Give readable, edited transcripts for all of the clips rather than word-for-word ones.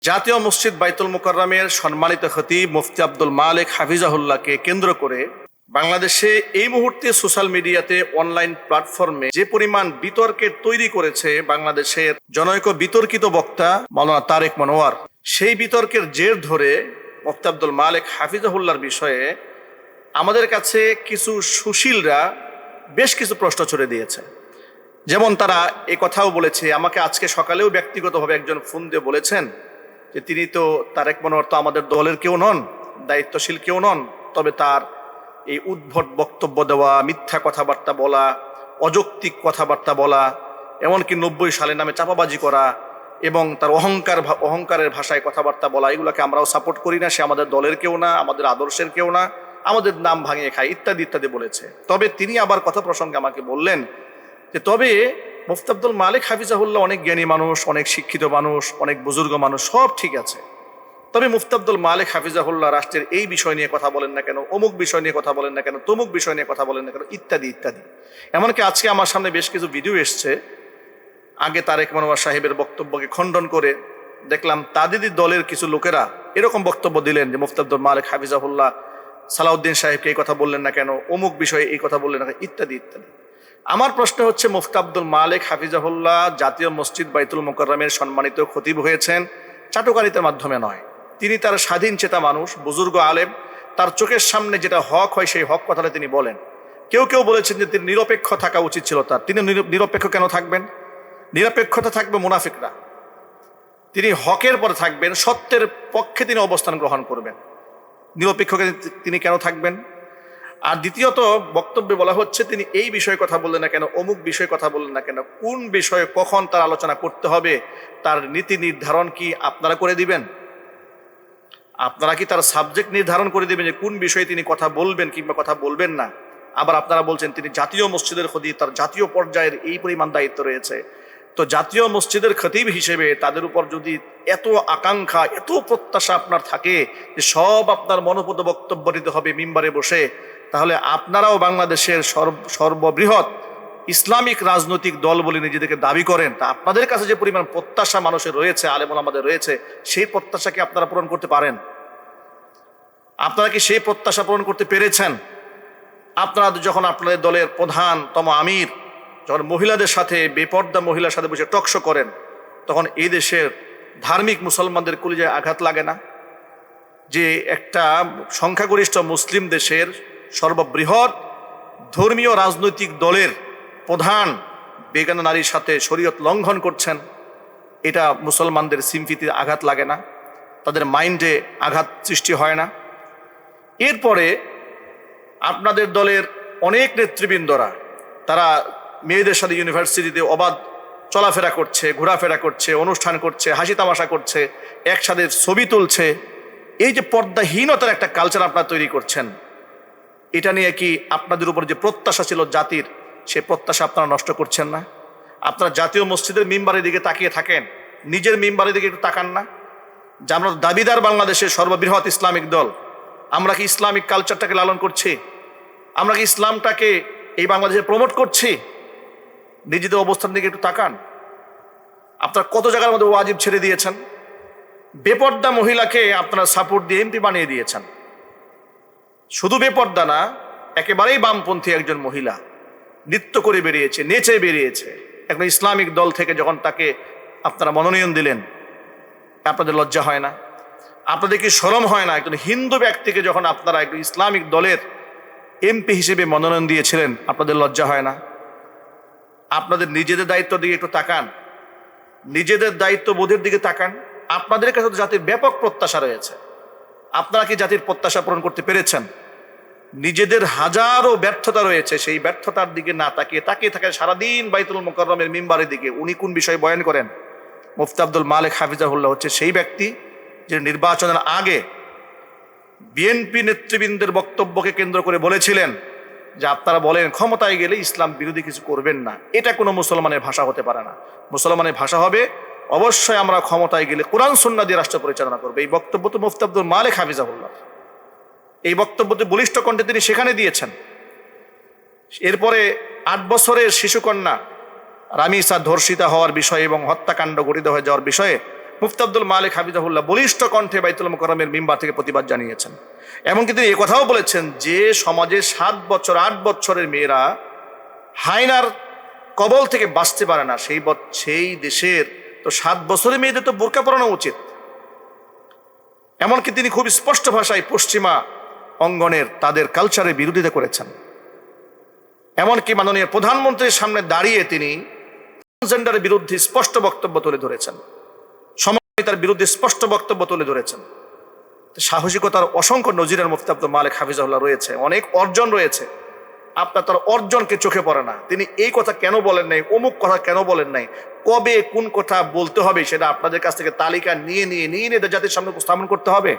জাতীয় মসজিদ বাইতুল মুকাররমের সম্মানিত খতিব মুফতি আব্দুল মালিক হাফিজাহুল্লাহকে কেন্দ্র করে বাংলাদেশে এই মুহূর্তে সোশ্যাল মিডিয়াতে অনলাইন প্ল্যাটফর্মে যে পরিমাণ বিতর্কের তৈরি করেছে বাংলাদেশের জনৈক বিতর্কিত বক্তা মাওলানা তারেক মনোয়ার, সেই বিতর্কের জের ধরে মুফতি আব্দুল মালিক হাফিজাহুল্লাহর বিষয়ে আমাদের কাছে কিছু সুশীলরা বেশ কিছু প্রশ্ন ছুড়ে দিয়েছে। যেমন তারা এই কথাও বলেছে, আমাকে আজকে সকালেও ব্যক্তিগতভাবে একজন ফোন দিয়ে বলেছেন যে তিনি তো তারেক মনোয়ার তো আমাদের দলের কেউ নন, দায়িত্বশীল কেউ নন, তবে তার এই উদ্ভট বক্তব্য দেওয়া, মিথ্যা কথাবার্তা বলা, অযৌক্তিক কথাবার্তা বলা, এমনকি 90 সালের নামে চাপাবাজি করা এবং তার অহংকারের ভাষায় কথাবার্তা বলা, এগুলোকে আমরাও সাপোর্ট করি না। সে আমাদের দলের কেউ না, আমাদের আদর্শের কেউ না, আমাদের নাম ভাঙিয়ে খায় ইত্যাদি ইত্যাদি বলেছে। তবে তিনি আবার কথা প্রসঙ্গে আমাকে বললেন যে তবে মুফতি আব্দুল মালিক হাফিজাহুল্লাহ অনেক জ্ঞানী মানুষ, অনেক শিক্ষিত মানুষ, অনেক বুজুর্গ মানুষ, সব ঠিক আছে, তবে মুফতি আব্দুল মালিক হাফিজাহুল্লাহ রাষ্ট্রের এই বিষয় নিয়ে কথা বলেন না কেন, অমুক বিষয় নিয়ে কথা বলেন না কেন, তমুক বিষয় নিয়ে কথা বলেন না কেন, ইত্যাদি ইত্যাদি। এমনকি আজকে আমার সামনে বেশ কিছু ভিডিও এসছে, আগে তারেক মনোয়ার সাহেবের বক্তব্যকে খণ্ডন করে দেখলাম তাদেরই দলের কিছু লোকেরা এরকম বক্তব্য দিলেন যে মুফতি আব্দুল মালিক হাফিজাহুল্লাহ সালাউদ্দিন সাহেবকে এই কথা বললেন না কেন, অমুক বিষয়ে এই কথা বললেন না কেন, ইত্যাদি ইত্যাদি। আমার প্রশ্ন হচ্ছে, মুফতি আব্দুল মালিক হাফিজাহুল্লাহ জাতীয় মসজিদ বাইতুল মুকাররমের সম্মানিত খতিব হয়েছেন চাটুকারিতার মাধ্যমে নয়। তিনি তার স্বাধীন চেতা মানুষ, বুজুর্গ আলেম, তার চোখের সামনে যেটা হক হয় সেই হক কথাটা তিনি বলেন। কেউ কেউ বলেছেন যে তিনি নিরপেক্ষ থাকা উচিত ছিল তার। তিনি নিরপেক্ষ কেন থাকবেন? নিরপেক্ষতা থাকবে মুনাফিকরা। তিনি হকের পরে থাকবেন, সত্যের পক্ষে তিনি অবস্থান গ্রহণ করবেন। নিরপেক্ষকে তিনি কেন থাকবেন? আর দ্বিতীয়ত বক্তব্যে বলা হচ্ছে তিনি এই বিষয়ে কথা বললেন না কেন, অমুক বিষয়ে কথা বললেন না কেন, কোন বিষয়ে কখন তার আলোচনা করতে হবে তার নীতি নির্ধারণ কি আপনারা করে দিবেন? আপনারা কি তার সাবজেক্ট নির্ধারণ করে দিবেন যে কোন বিষয়ে তিনি কথা বলবেন কিংবা কথা বলবেন না? আবার আপনারা বলছেন তিনি জাতীয় মসজিদের খতিব, তার জাতীয় পর্যায়ের এই পরিমাণ দায়িত্ব রয়েছে। তো জাতীয় মসজিদের খতিব হিসেবে তাদের উপর যদি এত আকাঙ্ক্ষা, এত প্রত্যাশা আপনার থাকে যে সব আপনার মনোপুত বক্তব্য দিতে হবে মিম্বারে বসে, তাহলে আপনারাও বাংলাদেশের সর্ববৃহৎ ইসলামিক রাজনৈতিক দল বলে নিজেদেরকে দাবি করেন, তা আপনাদের কাছে যে পরিমাণ প্রত্যাশা মানুষের রয়েছে, আলেম ওলামাদের রয়েছে, সেই প্রত্যাশাকে আপনারা পূরণ করতে পারেন? আপনারা কি সেই প্রত্যাশা পূরণ করতে পেরেছেন? আপনারা যখন আপনাদের দলের প্রধানতম আমির যখন মহিলাদের সাথে, বেপর্দা মহিলার সাথে বসে টকশো করেন, তখন এই দেশের ধার্মিক মুসলমানদের কলিজায় আঘাত লাগে না? যে একটা সংখ্যাগরিষ্ঠ মুসলিম দেশের সর্ববৃহৎ ধর্মীয় রাজনৈতিক দলের প্রধান বেগানা নারীর সাথে শরীয়ত লঙ্ঘন করছেন, এটা মুসলমানদের সিম্পিতে আঘাত লাগে না? তাদের মাইন্ডে আঘাত সৃষ্টি হয় না? এরপরে আপনাদের দলের অনেক নেতৃবৃন্দরা তারা মেয়েদের সাথে ইউনিভার্সিটিতে অবাধ চলাফেরা করছে, ঘোরাফেরা করছে, অনুষ্ঠান করছে, হাসি তামাশা করছে, একসাথে ছবি তুলছে। এই যে পর্দাহীনতার একটা কালচার আপনারা তৈরি করছেন, এটা নিয়ে কি আপনাদের উপর যে প্রত্যাশা ছিল জাতির, সে প্রত্যাশা আপনারা নষ্ট করছেন না? আপনারা জাতীয় মসজিদের মিম্বারের দিকে তাকিয়ে থাকেন, নিজের মিম্বারের দিকে একটু তাকান না? যে আমরা দাবিদার বাংলাদেশের সর্ববৃহৎ ইসলামিক দল, আমরা কি ইসলামিক কালচারটাকে লালন করছি? আমরা কি ইসলামটাকে এই বাংলাদেশে প্রমোট করছি? নিজেদের অবস্থান দিকে একটু তাকান। আপনারা কত জায়গার মধ্যে ওয়াজিব ছেড়ে দিয়েছেন, বেপর্দা মহিলাকে আপনারা সাপোর্ট দিয়ে এমপি বানিয়ে দিয়েছেন। শুধু বেপর্দা না, একেবারেই বামপন্থী একজন মহিলা নৃত্য করে বেরিয়েছে, নেচে বেরিয়েছে একটা ইসলামিক দল থেকে। যখন তাকে আপনারা মনোনয়ন দিলেন, আপনাদের লজ্জা হয় না? আপনাদের কি শরম হয় না? একজন হিন্দু ব্যক্তিকে যখন আপনারা একজন ইসলামিক দলের এমপি হিসেবে মনোনয়ন দিয়েছিলেন, আপনাদের লজ্জা হয় না? আপনাদের নিজেদের দায়িত্ব দিকে একটু তাকান, নিজেদের দায়িত্ব বোধের দিকে তাকান। আপনাদের কাছে তো জাতির ব্যাপক প্রত্যাশা রয়েছে, আপনারা কি জাতির প্রত্যাশা পূরণ করতে পেরেছেন? নিজেদের হাজারো ব্যর্থতা রয়েছে, সেই ব্যর্থতার দিকে না তাকিয়ে থাকে সারাদিন বাইতুল মুকাররমের মিম্বারের দিকে। উনি কোন বিষয়ে বয়ান করেন? মুফতি আব্দুল মালিক হাফিজাহুল্লাহ হচ্ছে সেই ব্যক্তি যে নির্বাচনের আগে বিএনপি নেতৃবৃন্দের বক্তব্যকে কেন্দ্র করে বলেছিলেন যে আপনারা বলেন ক্ষমতায় গেলে ইসলাম বিরোধী কিছু করবেন না। এটা কোনো মুসলমানের ভাষা হতে পারে না। মুসলমানের ভাষা হবে অবশ্যই আমরা ক্ষমতায় গেলে কোরআন সুন্নাহ দিয়ে রাষ্ট্র পরিচালনা করবে। এই বক্তব্য তো মুফতি আব্দুল মালিক হাফিজাহুল্লাহ, এই বক্তব্যটি বলিষ্ঠ কণ্ঠে তিনি সেখানে দিয়েছেন। এরপরে 8 বছরের শিশুকন্যা রামিসা ধর্ষিতা হওয়ার বিষয়ে এবং হত্যাকাণ্ড ঘটিত হয়ে যাওয়ার বিষয়ে মুফতি আব্দুল মালিক হাফিজাহুল্লাহ বলিষ্ঠ কণ্ঠে বাইতুল মুকাররমের মিম্বার থেকে প্রতিবাদ জানিয়েছেন। এমনকি তিনি কথাও বলেছেন যে সমাজে 7 বছর 8 বছরের মেয়েরা হায়নার কবল থেকে বাঁচতে পারে না, সেই দেশের তো 7 বছরের মেয়েদের তো বোরকা পরানো উচিত। এমনকি তিনি খুব স্পষ্ট ভাষায় পশ্চিমা অঙ্গনের তাদের কালচারের বিরোধিতা করেছেন। এমনকি মাননীয় প্রধানমন্ত্রীর সামনে দাঁড়িয়ে তিনি ট্রান্সজেন্ডারের বিরুদ্ধে স্পষ্ট বক্তব্য তুলে ধরেছেন, সমন্বিতার বিরুদ্ধে স্পষ্ট বক্তব্য তুলে ধরেছেন। সাহসিকতার অসংখ্য নজিরের মুফতি আব্দুল মালিক হাফিজাহুল্লাহ রয়েছে, অনেক অর্জন রয়েছে। আপনার তার অর্জনকে চোখে পড়ে না। তিনি এই কথা কেন বলেন নাই, অমুক কথা কেন বলেন নাই, কবে কোন কথা বলতে হবে সেটা আপনাদের কাছ থেকে তালিকা নিয়ে জাতির সামনে উপস্থাপন করতে হবে।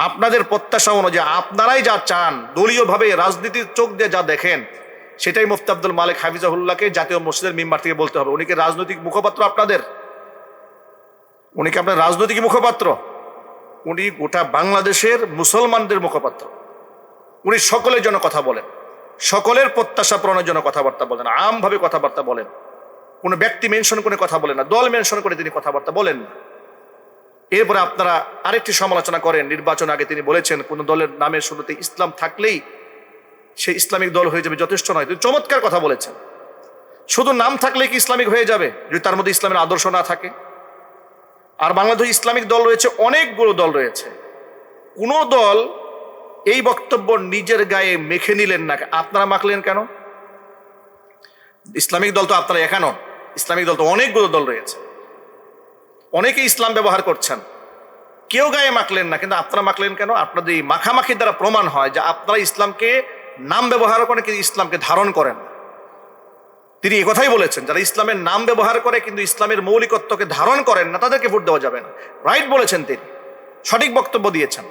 আপনাদের প্রত্যাশা অনুযায়ী আপনারাই যা চান, দলীয়ভাবে রাজনীতির চোখ দিয়ে যা দেখেন, সেটাই মুফতি আব্দুল মালিক হাফিজাহুল্লাহকে জাতীয় মসজিদের মিম্বার থেকে বলতে হবে। উনি কি রাজনৈতিক মুখপাত্র আপনাদের? উনি কি আপনার রাজনৈতিক মুখপাত্র? উনি গোটা বাংলাদেশের মুসলমানদের মুখপাত্র। উনি সকলের জন্য কথা বলেন, সকলের প্রত্যাশা পূরণের জন্য কথাবার্তা বলেন, আমভাবে কথাবার্তা বলেন, কোনো ব্যক্তি মেনশন করে কথা বলেন না, দল মেনশন করে তিনি কথাবার্তা বলেন না। এরপরে আপনারা আরেকটি সমালোচনা করেন, নির্বাচন আগে তিনি বলেছেন কোন দলের নামের শুরুতে ইসলাম থাকলেই সে ইসলামিক দল হয়ে যাবে, যথেষ্ট নয়। তিনি চমৎকার কথা বলেছেন, শুধু নাম থাকলে কি ইসলামিক হয়ে যাবে যদি তার মধ্যে ইসলামের আদর্শ না থাকে? আর বাংলাদেশে ইসলামিক দল রয়েছে, অনেকগুলো দল রয়েছে। কোন দল এই বক্তব্য নিজের গায়ে মেখে নিলেন না, আপনারা মাখলেন কেন? ইসলামিক দল তো আপনারা এখানো, ইসলামিক দল তো অনেকগুলো দল রয়েছে, অনেকে ইসলাম ব্যবহার করছেন, কেউ গায়ে মাখলেন না, কিন্তু আপনারা মাখলেন কেন? আপনাদের এই মাখামাখির দ্বারা প্রমাণ হয় যে আপনারা ইসলামকে নাম ব্যবহার করেন কিন্তু ইসলামকে ধারণ করেন। তিনি একথাই বলেছেন, যারা ইসলামের নাম ব্যবহার করে কিন্তু ইসলামের মৌলিকত্বকে ধারণ করেন না তাদেরকে ভোট দেওয়া যাবে না। রাইট বলেছেন, তিনি সঠিক বক্তব্য দিয়েছেন।